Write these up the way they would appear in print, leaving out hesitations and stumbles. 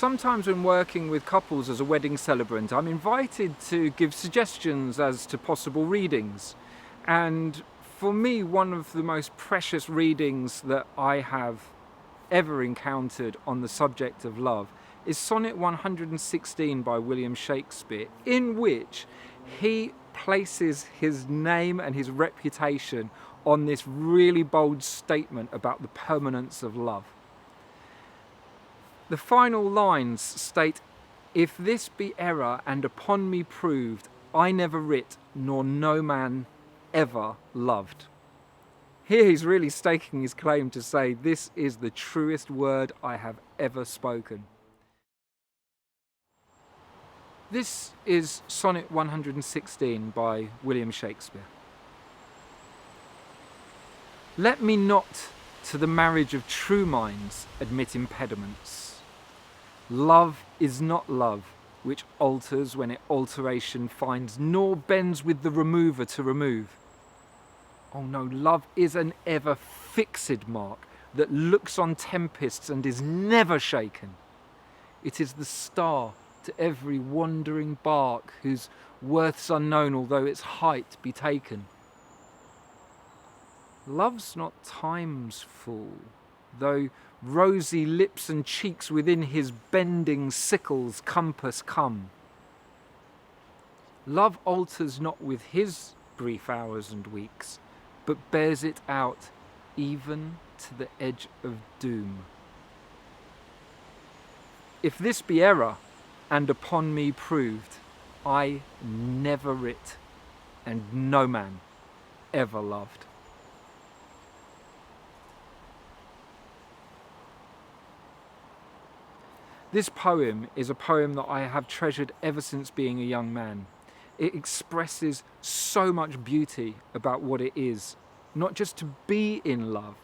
Sometimes when working with couples as a wedding celebrant, I'm invited to give suggestions as to possible readings. And for me, one of the most precious readings that I have ever encountered on the subject of love is Sonnet 116 by William Shakespeare, in which he places his name and his reputation on this really bold statement about the permanence of love. The final lines state, "If this be error and upon me proved, I never writ, nor no man ever loved." Here he's really staking his claim to say, this is the truest word I have ever spoken. This is Sonnet 116 by William Shakespeare. Let me not to the marriage of true minds admit impediments. Love is not love, which alters when it alteration finds, nor bends with the remover to remove. Oh no, love is an ever fixed mark that looks on tempests and is never shaken. It is the star to every wandering bark, whose worth's unknown although its height be taken. Love's not time's fool, though rosy lips and cheeks within his bending sickle's compass come. Love alters not with his brief hours and weeks, but bears it out even to the edge of doom. If this be error, and upon me proved, I never writ, and no man ever loved. This poem is a poem that I have treasured ever since being a young man. It expresses so much beauty about what it is, not just to be in love,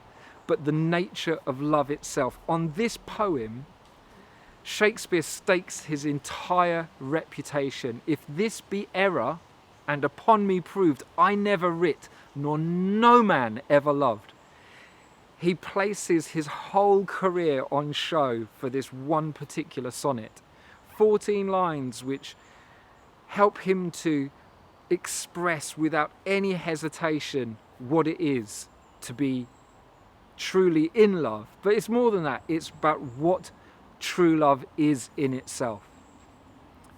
but the nature of love itself. On this poem, Shakespeare stakes his entire reputation. If this be error, and upon me proved, I never writ, nor no man ever loved. He places his whole career on show for this one particular sonnet. 14 lines which help him to express without any hesitation what it is to be truly in love. But it's more than that, it's about what true love is in itself.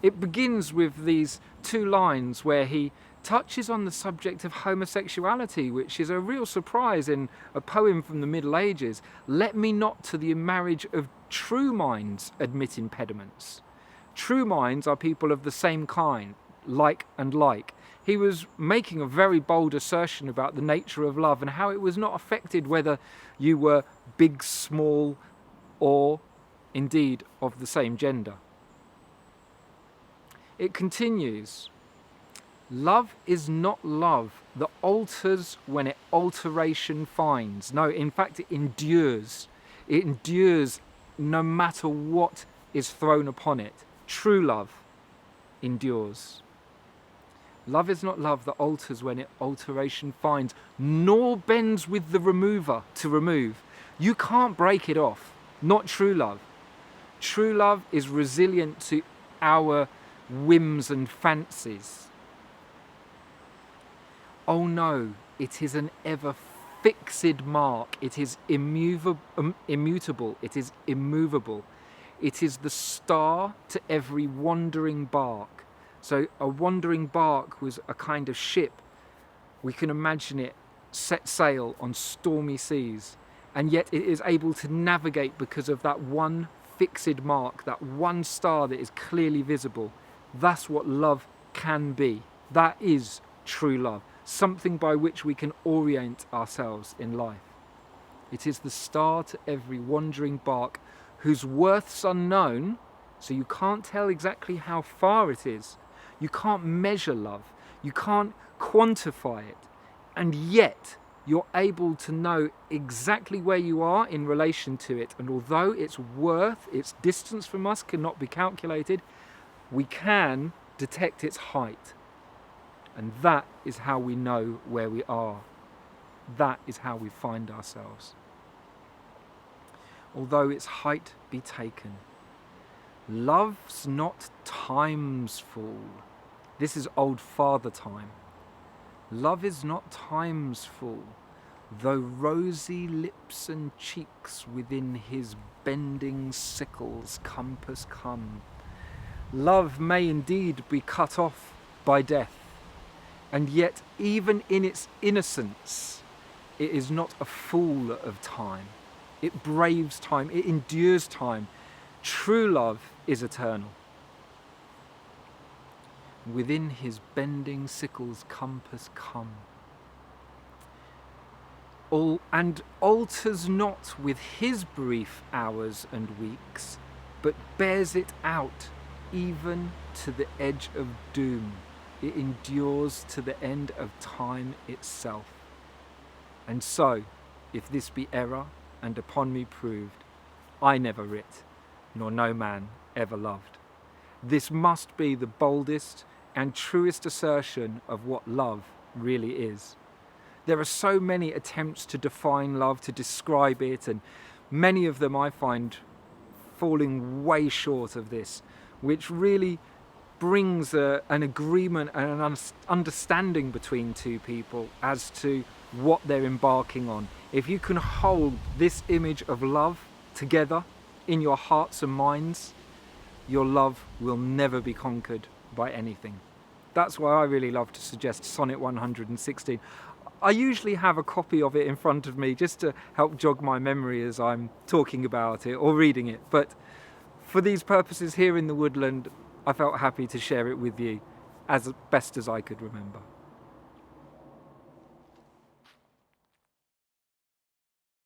It begins with these 2 lines where he touches on the subject of homosexuality, which is a real surprise in a poem from the Middle Ages. Let me not to the marriage of true minds admit impediments. True minds are people of the same kind, like and like. He was making a very bold assertion about the nature of love and how it was not affected whether you were big, small, or indeed of the same gender. It continues, love is not love that alters when it alteration finds. No, in fact, it endures. It endures no matter what is thrown upon it. True love endures. Love is not love that alters when it alteration finds, nor bends with the remover to remove. You can't break it off. Not true love. True love is resilient to our whims and fancies. Oh no, it is an ever fixed mark. It is immutable. It is immovable. It is the star to every wandering bark. So a wandering bark was a kind of ship. We can imagine it set sail on stormy seas, and yet it is able to navigate because of that one fixed mark, that one star that is clearly visible. That's what love can be. That is true love, something by which we can orient ourselves in life. It is the star to every wandering bark, whose worth's unknown, so you can't tell exactly how far it is. You can't measure love. You can't quantify it. And yet, you're able to know exactly where you are in relation to it. And although its worth, its distance from us cannot be calculated, we can detect its height. And that is how we know where we are. That is how we find ourselves. Although its height be taken, Love's not time's fool. This is old father time. Love is not time's fool, though rosy lips and cheeks within his bending sickle's compass come. Love may indeed be cut off by death, and yet even in its innocence, it is not a fool of time. It braves time, it endures time. True love is eternal. Within his bending sickle's compass come. And alters not with his brief hours and weeks, but bears it out even to the edge of doom. It endures to the end of time itself. And so, if this be error, and upon me proved, I never writ, nor no man ever loved. This must be the boldest and truest assertion of what love really is. There are so many attempts to define love, to describe it, and many of them I find falling way short of this, which really brings an agreement and an understanding between two people as to what they're embarking on. If you can hold this image of love together in your hearts and minds, your love will never be conquered by anything. That's why I really love to suggest Sonnet 116. I usually have a copy of it in front of me just to help jog my memory as I'm talking about it or reading it. But for these purposes here in the woodland, I felt happy to share it with you as best as I could remember.